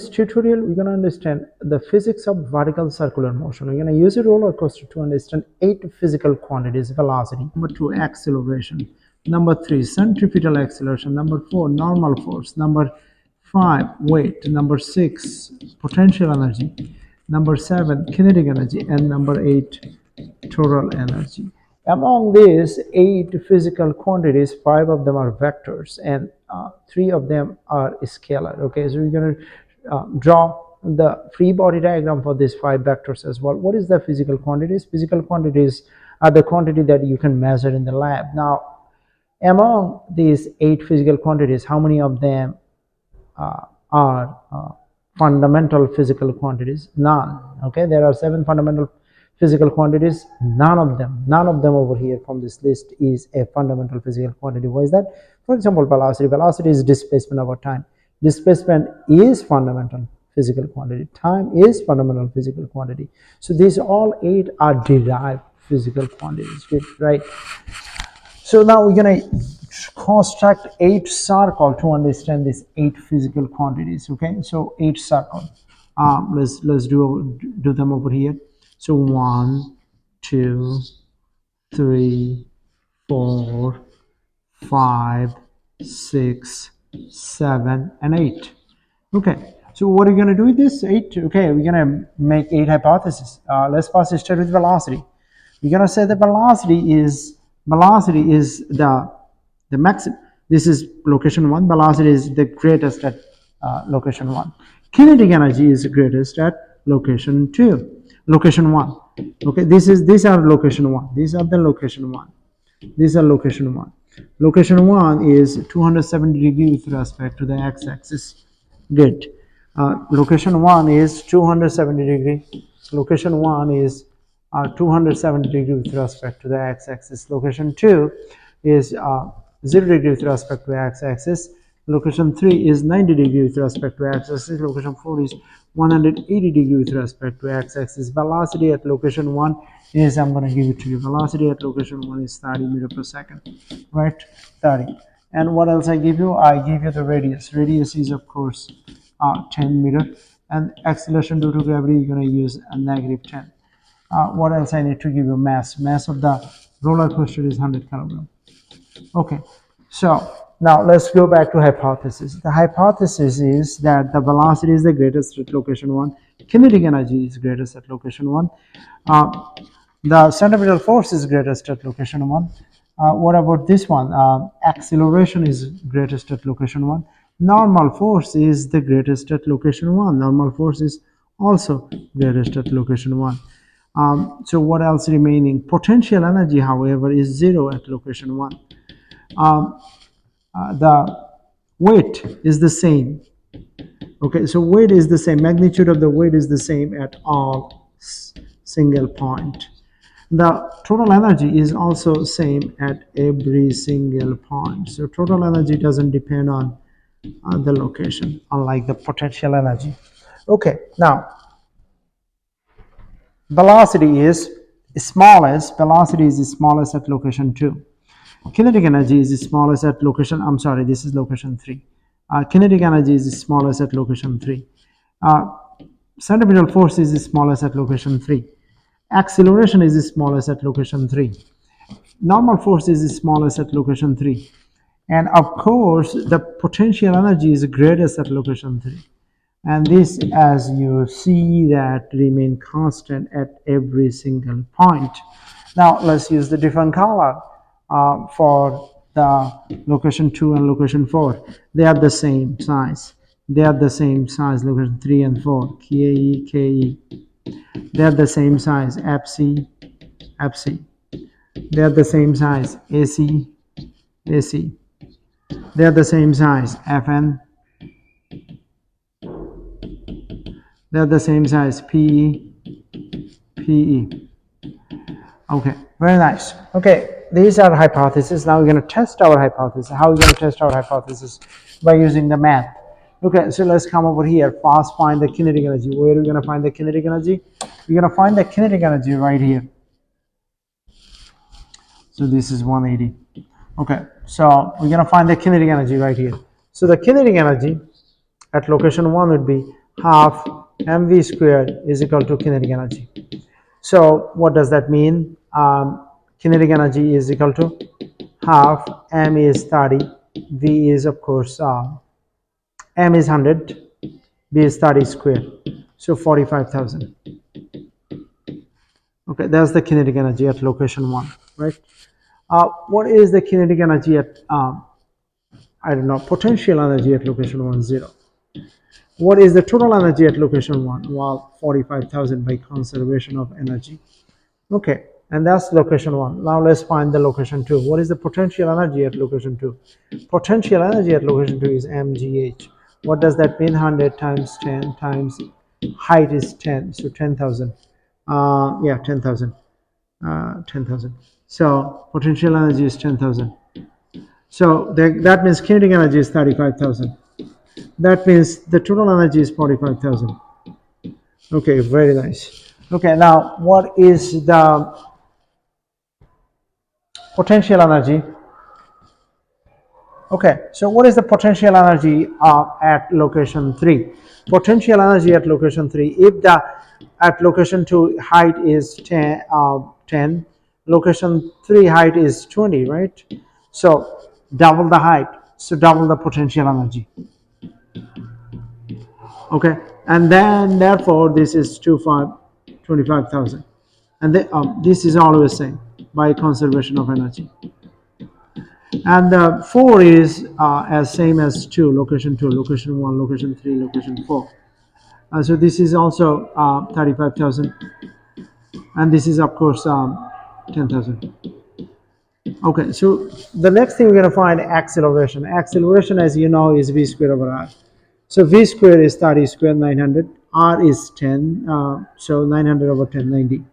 This tutorial, we're going to understand the physics of vertical circular motion. We're going to use a roller coaster to understand 8 physical quantities: velocity, number 2, acceleration, number 3, centripetal acceleration, number 4, normal force, number 5, weight, number 6, potential energy, number 7, kinetic energy, and number 8, total energy. Among these 8 physical quantities, 5 of them are vectors and 3 of them are scalar. Okay, so we're going to draw the free body diagram for these 5 vectors as well. What is the physical quantities? Physical quantities are the quantity that you can measure in the lab. Now, among these 8 physical quantities, how many of them are fundamental physical quantities? None. Okay, there are 7 fundamental physical quantities. None of them over here from this list is a fundamental physical quantity. Why is that? For example, velocity is displacement over time. Displacement is fundamental physical quantity. Time is fundamental physical quantity. So these all 8 are derived physical quantities. Good, right? So now we're going to construct 8 circles to understand these 8 physical quantities. Okay, so 8 circles. Let's do them over here. So 1, 2, 3, 4, 5, 6, 7, and 8. Okay, so what are we going to do with this 8? Okay, we're going to make 8 hypotheses. Let's first start with velocity. We're going to say the velocity is the maximum. This is location 1. Velocity is the greatest at location 1. Kinetic energy is greatest at location 2. Location 1. Okay, these are location 1. These are the location 1. These are location 1. Location 1 is 270 degrees with respect to the x-axis. Good. Location 1 is 270 degree. Location 1 is 270 degrees with respect to the x-axis. Location 2 is 0 degree with respect to the x-axis. Location 3 is 90 degrees with respect to x-axis. Location 4 is 180 degrees with respect to x-axis. Velocity at location 1 is, I'm going to give it to you, velocity at location 1 is 30 meters per second, right? 30. And what else I give you? I give you the radius. Radius is, of course, 10 meter, and acceleration due to gravity, you're going to use a negative 10. What else I need to give you? Mass of the roller coaster is 100 kilogram. Okay, so now let's go back to hypothesis. The hypothesis is that the velocity is the greatest at location 1. Kinetic energy is greatest at location 1. The centripetal force is greatest at location 1. What about this one? Acceleration is greatest at location 1. Normal force is the greatest at location 1. Normal force is also greatest at location 1. So what else remaining? Potential energy, however, is 0 at location 1. The weight is the same. Okay, so weight is the same. Magnitude of the weight is the same at all single point. The total energy is also same at every single point. So total energy doesn't depend on the location, unlike the potential energy. Okay, now velocity is smallest. Velocity is smallest at location 2. Kinetic energy is smallest at location, I'm sorry, this is location 3. Kinetic energy is smallest at location 3. Centripetal force is smallest at location 3. Acceleration is smallest at location 3. Normal force is smallest at location 3. And of course, the potential energy is greatest at location 3. And this, as you see, that remain constant at every single point. Now, let's use the different color. For the location 2 and location 4, they are the same size. They are the same size. Location 3 and 4, KE, KE. They are the same size. FC, FC. They are the same size. AC, AC. They are the same size. FN. They are the same size. PE, PE. Okay, very nice. Okay. These are hypotheses. Now we're going to test our hypothesis. How are we going to test our hypothesis? By using the math. Okay, so let's come over here. First, find the kinetic energy. Where are we going to find the kinetic energy? We're going to find the kinetic energy right here. So this is 180. Okay, so we're going to find the kinetic energy right here. So the kinetic energy at location 1 would be half mv squared is equal to kinetic energy. So what does that mean? Kinetic energy is equal to half m is 30, v is of course m is 100, b is 30 squared, so 45,000. Okay, that's the kinetic energy at location 1, right? What is the kinetic energy at I don't know, potential energy at location 1, 0. What is the total energy at location 1? Well, 45,000 by conservation of energy. Okay, and that's location 1. Now let's find the location 2. What is the potential energy at location 2? Potential energy at location 2 is mgh. What does that mean? 100 times 10 times height is 10, so 10,000. Yeah, 10,000. 10,000. So potential energy is 10,000. So that means kinetic energy is 35,000. That means the total energy is 45,000. Okay, very nice. Okay, now what is the potential energy? Okay, so what is the potential energy at location 3? Potential energy at location 3, if the at location 2 height is 10, location 3 height is 20, right? So double the height, so double the potential energy. Okay, and then therefore this is 25,000, and this is always same by conservation of energy. And 4 is as same as 2, location 2, location 1, location 3, location 4. So this is also 35,000, and this is of course 10,000. Okay, so the next thing we're going to find acceleration. Acceleration, as you know, is v squared over r. So v squared is 30 squared, 900. R is 10, so 900 over 10, 90.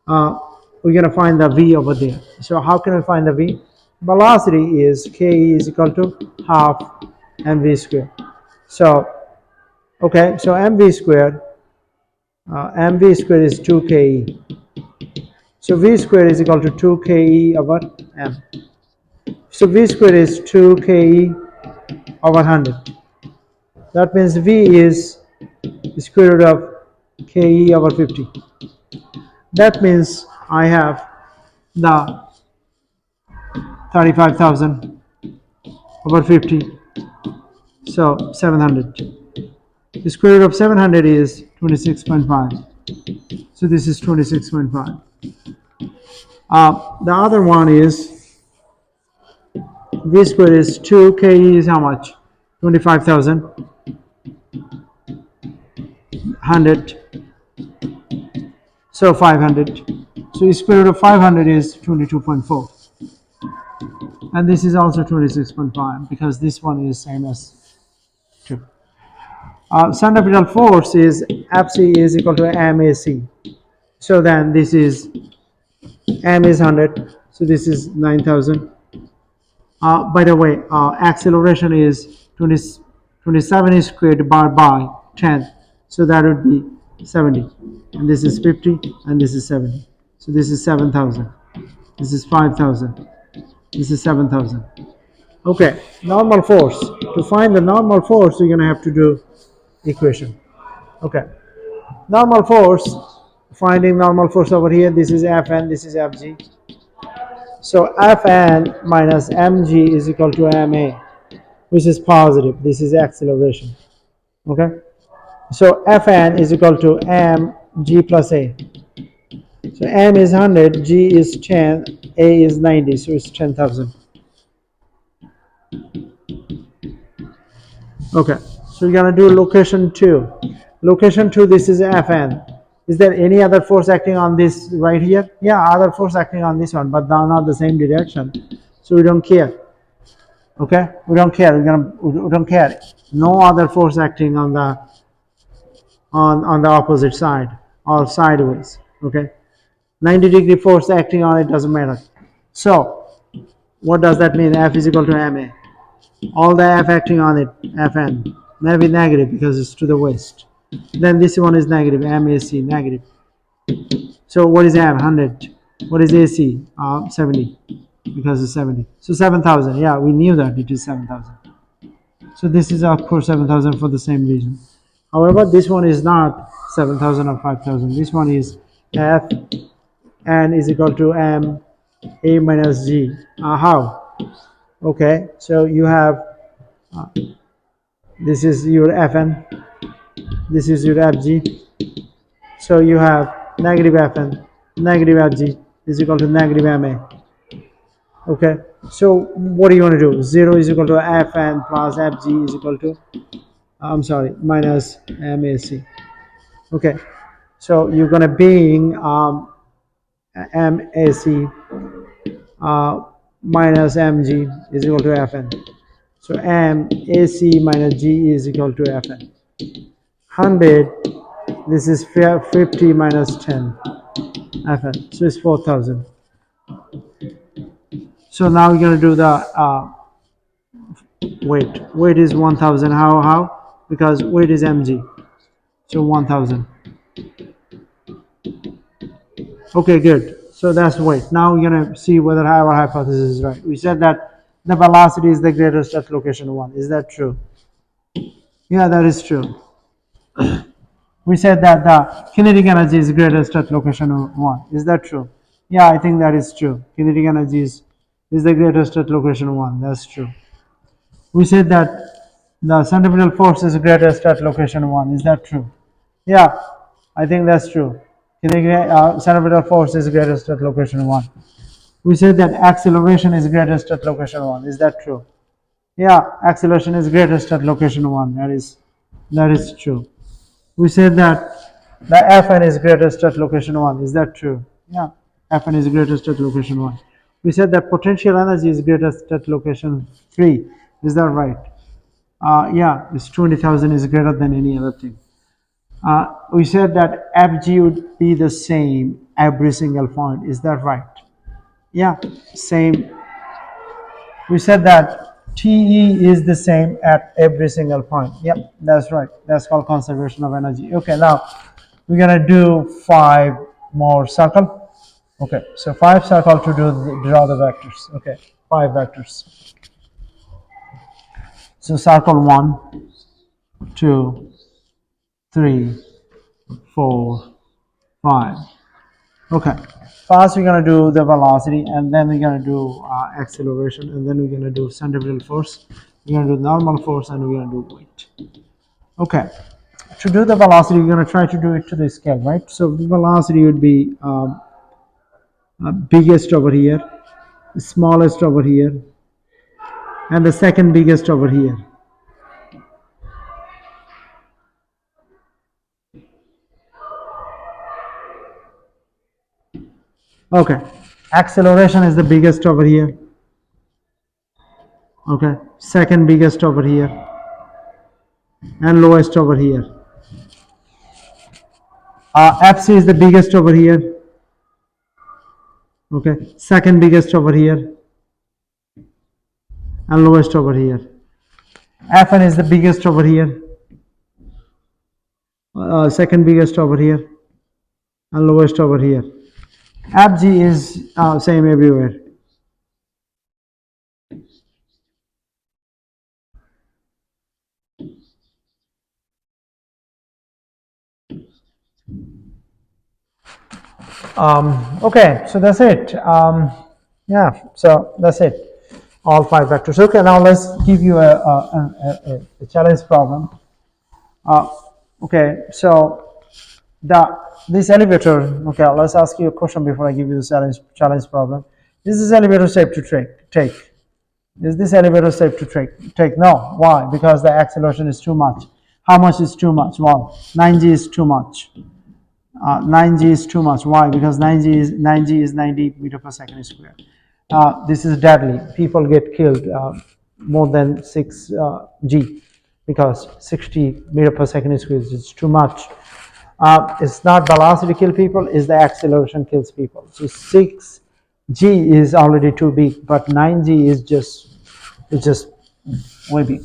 We're going to find the v over there. So how can we find the v? Velocity is k is equal to half mv squared. So, okay, so mv squared is 2ke. So v squared is equal to 2ke over m. So v squared is 2ke over 100. That means v is the square root of ke over 50. That means I have the 35,000 over 50, so 700. The square root of 700 is 26.5. So this is 26.5. The other one is v squared is 2ke is how much? 25,000. 100. So 500. So the square root of 500 is 22.4. And this is also 26.5 because this one is same as 2. Centripetal force is Fc is equal to MAC. So then this is M is 100. So this is 9,000. By the way, acceleration is 27 squared bar by 10. So that would be 70. And this is 50 and this is 70. So this is 7,000. This is 5,000. This is 7,000. Okay, normal force. To find the normal force, you're going to have to do equation. Okay, normal force, finding normal force over here, this is Fn, this is Fg. So Fn minus mg is equal to ma, which is positive. This is acceleration. Okay, so Fn is equal to mg plus a. So m is 100, g is 10, a is 90, so it's 10,000. Okay, so we're gonna do location 2. Location 2, this is Fn. Is there any other force acting on this right here? Yeah, other force acting on this one, but not the same direction. So we don't care. Okay, we don't care. We don't care. No other force acting on the opposite side or sideways. Okay, 90-degree force acting on it doesn't matter. So what does that mean? F is equal to ma. All the F acting on it, Fn, may be negative because it's to the west. Then this one is negative, MAC, negative. So what is M? 100. What is AC? 70, because it's 70. So 7,000. Yeah, we knew that it is 7,000. So this is of course 7,000 for the same reason. However, this one is not 7,000 or 5,000. This one is F n is equal to m a minus g. How? Okay, so you have this is your Fn, this is your Fg. So you have negative Fn, negative Fg is equal to negative Ma. Okay, so what do you want to do? 0 is equal to Fn plus Fg is equal to, I'm sorry, minus Mac. Okay, so you're going to bring Mac minus Mg is equal to Fn. So Mac minus G is equal to Fn. 100, this is 50 minus 10 Fn, so it's 4,000. So now we're going to do the weight. Weight is 1,000. How? Because weight is Mg, so 1,000. Okay, good. So that's weight. Now we're going to see whether our hypothesis is right. We said that the velocity is the greatest at location 1. Is that true? Yeah, that is true. We said that the kinetic energy is greatest at location 1. Is that true? Yeah, I think that is true. Kinetic energy is the greatest at location 1. That's true. We said that the centripetal force is greatest at location 1. Is that true? Yeah, I think that's true. Centripetal force is greatest at location 1. We said that acceleration is greatest at location 1. Is that true? Yeah, acceleration is greatest at location 1. That is true. We said that the Fn is greatest at location 1. Is that true? Yeah, Fn is greatest at location 1. We said that potential energy is greatest at location 3. Is that right? Yeah, it's 20,000 is greater than any other thing. We said that Fg would be the same every single point. Is that right? Yeah, same. We said that TE is the same at every single point. Yep, that's right. That's called conservation of energy. Okay, now we're gonna do 5 more circle. Okay, so 5 circle to draw the vectors. Okay, 5 vectors. So circle 1, 2, 3, 4, 5. Okay, first we're going to do the velocity, and then we're going to do acceleration, and then we're going to do centripetal force, we're going to do normal force, and we're going to do weight. Okay, to do the velocity, we're going to try to do it to the scale, right? So the velocity would be biggest over here, smallest over here, and the second biggest over here. Okay, acceleration is the biggest over here. Okay, second biggest over here, and lowest over here. FC is the biggest over here. Okay, second biggest over here, and lowest over here. Fn is the biggest over here, second biggest over here, and lowest over here. Fg is same everywhere. Okay, so that's it. Yeah, so that's it. All 5 vectors. Okay, now let's give you a challenge problem. Okay, so this elevator. Okay, let's ask you a question before I give you the challenge problem. Is this elevator safe to take? Is this elevator safe to take? No. Why? Because the acceleration is too much. How much is too much? Well, 9g is too much. 9g is too much. Why? Because 9g is 90 meter per second square. This is deadly. People get killed more than 6g because 60 meter per second square is too much. It's not velocity kill people, it's the acceleration kills people. So 6g is already too big, but 9g is just way big.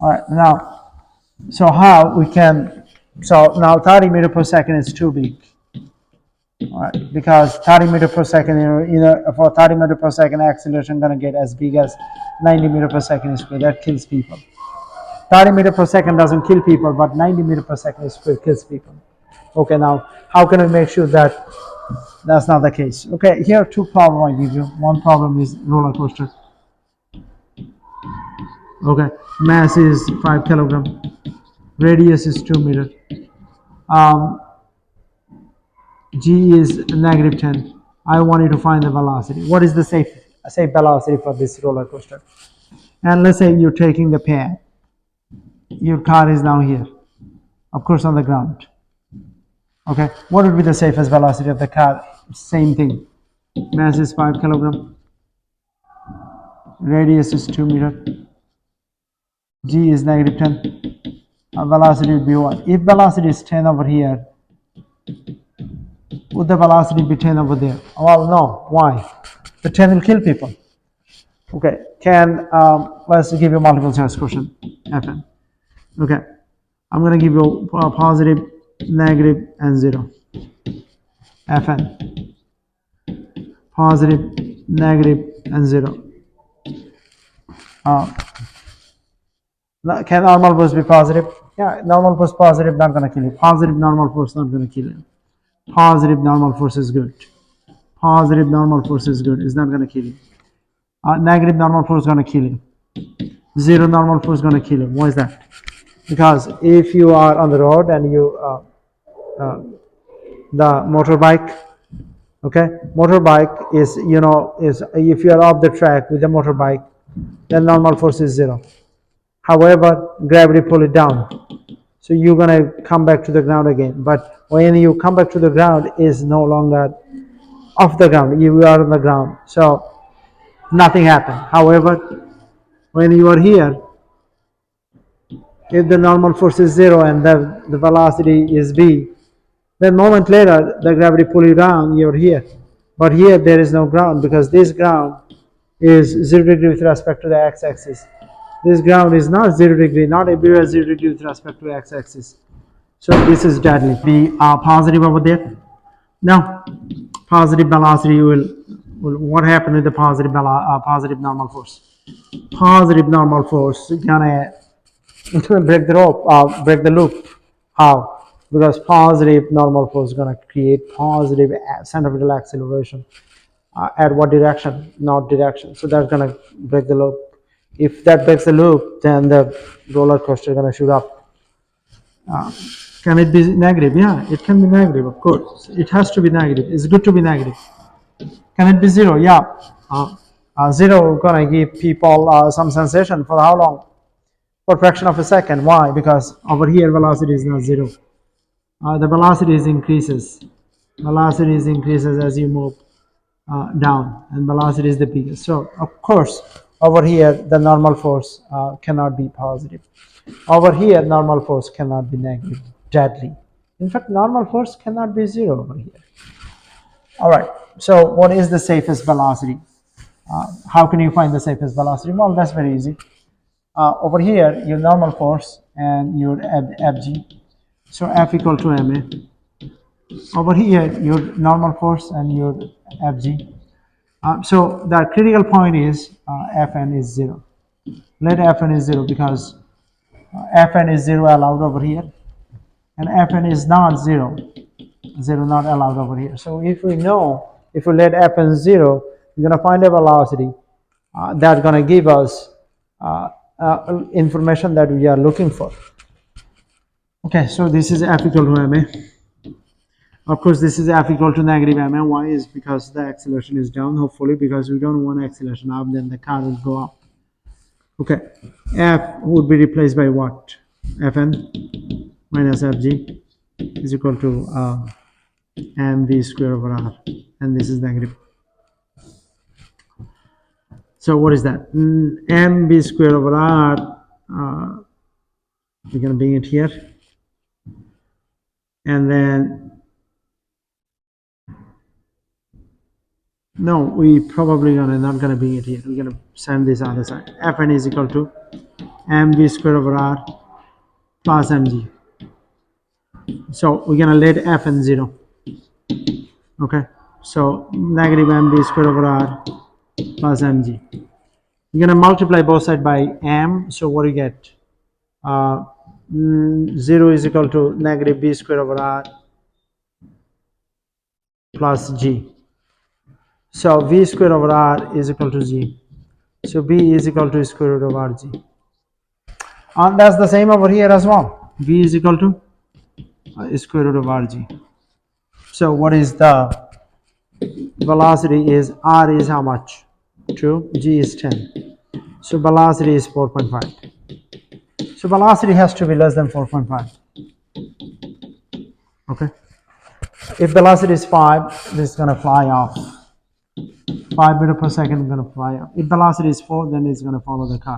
All right, now, so how we can, so now 30 meter per second is too big. All right, because 30 meter per second, for 30 meter per second acceleration gonna get as big as 90 meter per second square. That kills people. 30 meter per second doesn't kill people, but 90 meter per second is kills people. Okay, now how can we make sure that that's not the case? Okay, here are two problems I give you. One problem is roller coaster. Okay, mass is 5 kilogram, radius is 2 meter, um, g is negative 10. I want you to find the velocity. What is the safe velocity for this roller coaster? And let's say you're taking the pad. Your car is now here, of course, on the ground. Okay, what would be the safest velocity of the car? Same thing. Mass is 5 kilogram, radius is 2 meter, g is negative 10. Velocity would be what? If velocity is 10 over here, would the velocity be 10 over there? Well, no. Why? The 10 will kill people. Okay, let's give you a multiple choice question, Fn. Okay, I'm going to give you positive, negative, and 0. Fn. Positive, negative, and 0. Can normal force be positive? Yeah, normal force positive, not going to kill you. Positive normal force not going to kill you. Positive normal force is good. Positive normal force is good. It's not going to kill you. Negative normal force is going to kill you. 0 normal force is going to kill you. Why is that? Because if you are on the road and the motorbike, okay, motorbike is, is if you are off the track with the motorbike, then normal force is 0. However, gravity pull it down. So you're going to come back to the ground again. But when you come back to the ground, is no longer off the ground. You are on the ground. So nothing happened. However, when you are here, if the normal force is 0 and the velocity is v, then moment later the gravity pull you down, you're here. But here there is no ground, because this ground is 0 degree with respect to the x-axis. This ground is not 0 degree, not everywhere 0 degree with respect to the x-axis. So this is deadly. Be positive over there. Now, positive velocity what happened with the positive normal force? Positive normal force gonna break the rope, break the loop. How? Because positive normal force is gonna create positive centripetal acceleration. At what direction? Not direction. So that's gonna break the loop. If that breaks the loop, then the roller coaster is gonna shoot up. Can it be negative? Yeah, it can be negative, of course. It has to be negative. It's good to be negative. Can it be 0? Yeah. 0 gonna give people some sensation for how long? For a fraction of a second. Why? Because over here velocity is not 0. The velocity increases. Velocity increases as you move down, and velocity is the biggest. So of course over here the normal force cannot be positive. Over here normal force cannot be negative. Deadly. In fact, normal force cannot be 0 over here. All right. So what is the safest velocity? How can you find the safest velocity? Well, that's very easy. Over here, your normal force and your Fg. So F equal to ma. Over here, your normal force and your Fg. So the critical point is Fn is 0. Let Fn is 0, because Fn is 0 allowed over here, and Fn is not 0. 0 not allowed over here. So if we let Fn 0, we're going to find a velocity that's going to give us information that we are looking for. Okay, so this is F equal to ma. Of course, this is F equal to negative ma. Why? Is because the acceleration is down, hopefully, because we don't want acceleration up, then the car will go up. Okay, F would be replaced by what? Fn minus Fg is equal to mv square over r, and this is negative. So what is that? Mv square over r, we're going to bring it here, and then no, we probably not gonna bring it here. We're gonna send this other side. Fn is equal to mv square over r plus mg. So we're gonna let Fn 0. Okay, so negative mv square over r plus mg. You're gonna multiply both sides by m. So what do you get? uh, 0 is equal to negative b square over r plus g. So v square over r is equal to g. So b is equal to square root of rg. And that's the same over here as well. V is equal to square root of rg. So what is the velocity is r is how much? 2, g is 10. So velocity is 4.5. So velocity has to be less than 4.5. Okay. If velocity is 5, this is going to fly off. 5 meters per second is going to fly off. If velocity is 4, then it's going to follow the car.